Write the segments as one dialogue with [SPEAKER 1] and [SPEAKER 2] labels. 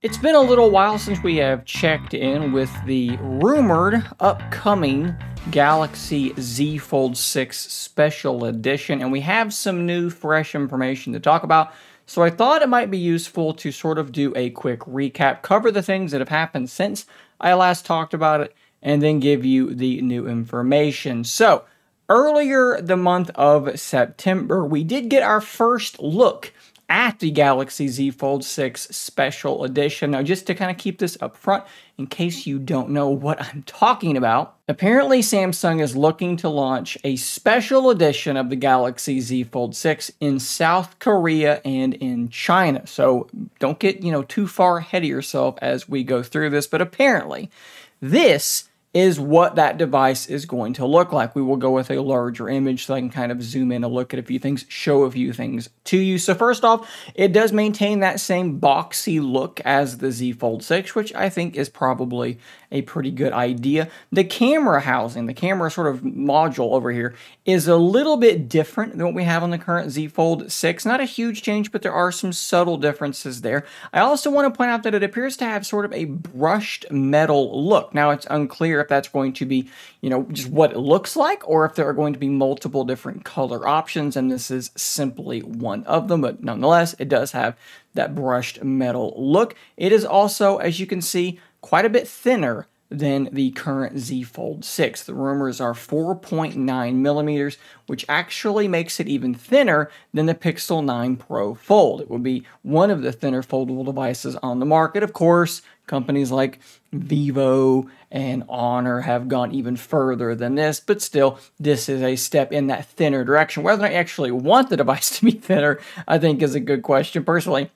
[SPEAKER 1] It's been a little while since we have checked in with the rumored upcoming Galaxy Z Fold 6 Special Edition, and we have some new fresh information to talk about. So I thought it might be useful to sort of do a quick recap, cover the things that have happened since I last talked about it, and then give you the new information. So earlier the month of September, we did get our first look at the Galaxy Z Fold 6 Special Edition. Now, just to kind of keep this up front, in case you don't know what I'm talking about, apparently Samsung is looking to launch a special edition of the Galaxy Z Fold 6 in South Korea and in China. So don't get, too far ahead of yourself as we go through this, but apparently this is what that device is going to look like. We will go with a larger image so I can kind of zoom in and look at a few things, show a few things to you. So first off, it does maintain that same boxy look as the Z Fold 6, which I think is probably a pretty good idea. The camera housing, the camera sort of module over here, is a little bit different than what we have on the current Z Fold 6. Not a huge change, but there are some subtle differences there. I also want to point out that it appears to have sort of a brushed metal look. Now, it's unclear if that's going to be, just what it looks like, or if there are going to be multiple different color options, and this is simply one of them, but nonetheless, it does have that brushed metal look. It is also, as you can see, quite a bit thinner than the current Z Fold 6. The rumors are 4.9 millimeters, which actually makes it even thinner than the Pixel 9 Pro Fold. It will be one of the thinner foldable devices on the market. Of course, companies like Vivo and Honor have gone even further than this, but still, this is a step in that thinner direction. Whether I actually want the device to be thinner, I think is a good question. Personally,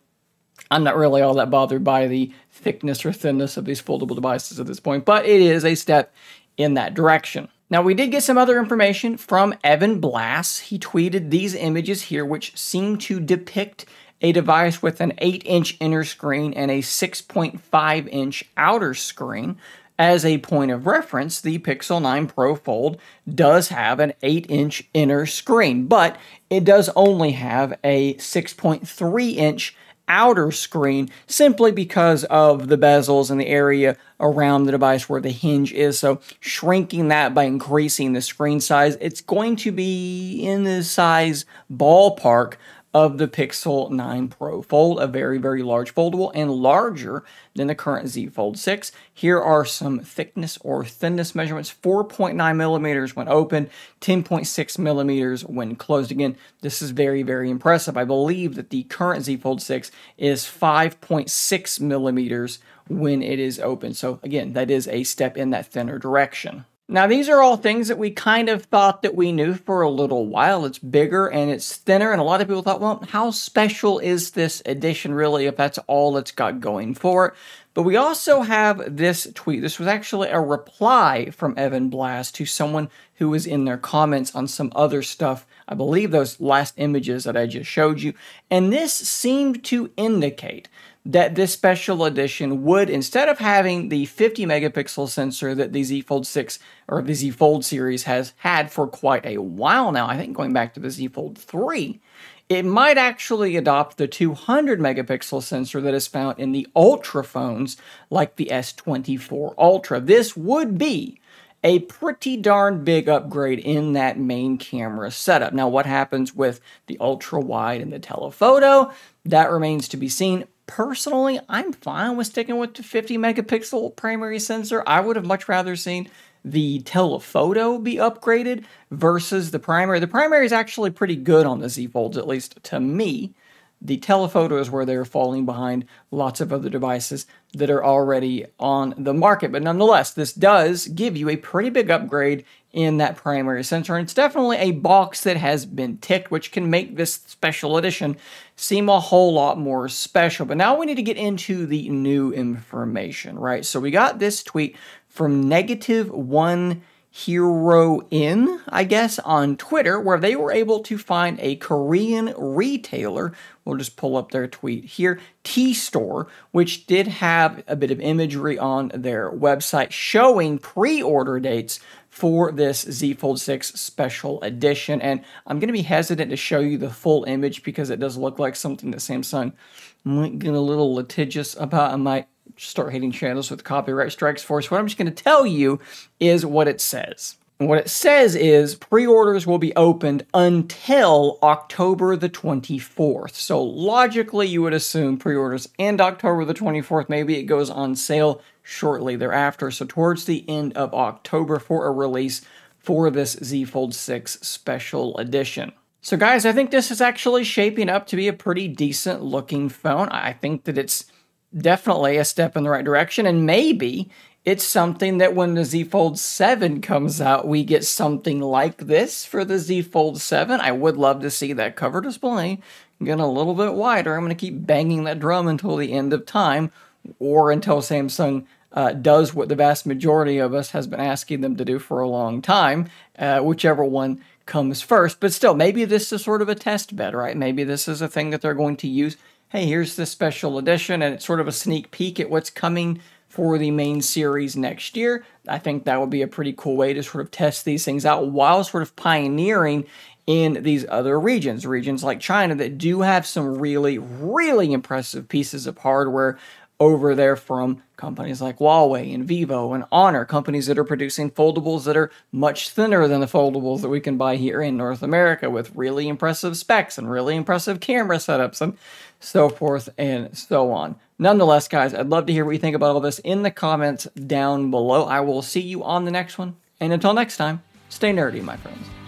[SPEAKER 1] I'm not really all that bothered by the thickness or thinness of these foldable devices at this point, but it is a step in that direction. Now, we did get some other information from Evan Blass. He tweeted these images here, which seem to depict a device with an 8-inch inner screen and a 6.5-inch outer screen. As a point of reference, the Pixel 9 Pro Fold does have an 8-inch inner screen, but it does only have a 6.3-inch outer screen simply because of the bezels and the area around the device where the hinge is. So shrinking that by increasing the screen size, it's going to be in the size ballpark of the Pixel 9 Pro Fold, a very, very large foldable and larger than the current Z Fold 6. Here are some thickness or thinness measurements: 4.9 millimeters when open, 10.6 millimeters when closed. Again, this is very, very impressive. I believe that the current Z Fold 6 is 5.6 millimeters when it is open. So again, that is a step in that thinner direction. Now, these are all things that we kind of thought that we knew for a little while. It's bigger and it's thinner, and a lot of people thought, well, how special is this edition really if that's all it's got going for it? But we also have this tweet. This was actually a reply from Evan Blass to someone who was in their comments on some other stuff. I believe those last images that I just showed you. And this seemed to indicate that this special edition would, instead of having the 50 megapixel sensor that the Z Fold 6 or the Z Fold series has had for quite a while now, I think going back to the Z Fold 3, it might actually adopt the 200 megapixel sensor that is found in the Ultra phones like the S24 Ultra. This would be a pretty darn big upgrade in that main camera setup. Now, what happens with the ultra wide and the telephoto, that remains to be seen. Personally, I'm fine with sticking with the 50 megapixel primary sensor. I would have much rather seen the telephoto be upgraded versus the primary. The primary is actually pretty good on the Z Folds, at least to me. The telephoto is where they're falling behind lots of other devices that are already on the market. But nonetheless, this does give you a pretty big upgrade in that primary sensor. And it's definitely a box that has been ticked, which can make this special edition seem a whole lot more special. But now we need to get into the new information, right? So we got this tweet from -1 Hero In, I guess, on Twitter, where they were able to find a Korean retailer. We'll just pull up their tweet here, T-Store, which did have a bit of imagery on their website showing pre-order dates for this Z Fold 6 Special Edition. And I'm going to be hesitant to show you the full image because it does look like something that Samsung might get a little litigious about. I might start hitting channels with copyright strikes for us. What I'm just going to tell you is what it says. And what it says is pre-orders will be opened until October the 24th. So logically, you would assume pre-orders end October the 24th. Maybe it goes on sale shortly thereafter. So towards the end of October for a release for this Z Fold 6 Special Edition. So guys, I think this is actually shaping up to be a pretty decent looking phone. I think that it's definitely a step in the right direction, and maybe it's something that when the Z Fold 7 comes out, we get something like this for the Z Fold 7. I would love to see that cover display get a little bit wider. I'm going to keep banging that drum until the end of time, or until Samsung does what the vast majority of us has been asking them to do for a long time, whichever one comes first. But still, maybe this is sort of a test bed, right? Maybe this is a thing that they're going to use. Hey, here's the special edition, and it's sort of a sneak peek at what's coming for the main series next year. I think that would be a pretty cool way to sort of test these things out while sort of pioneering in these other regions like China that do have some really, really impressive pieces of hardware over there from companies like Huawei and Vivo and Honor, companies that are producing foldables that are much thinner than the foldables that we can buy here in North America, with really impressive specs and really impressive camera setups and so forth and so on. Nonetheless, guys, I'd love to hear what you think about all this in the comments down below. I will see you on the next one. And until next time, stay nerdy, my friends.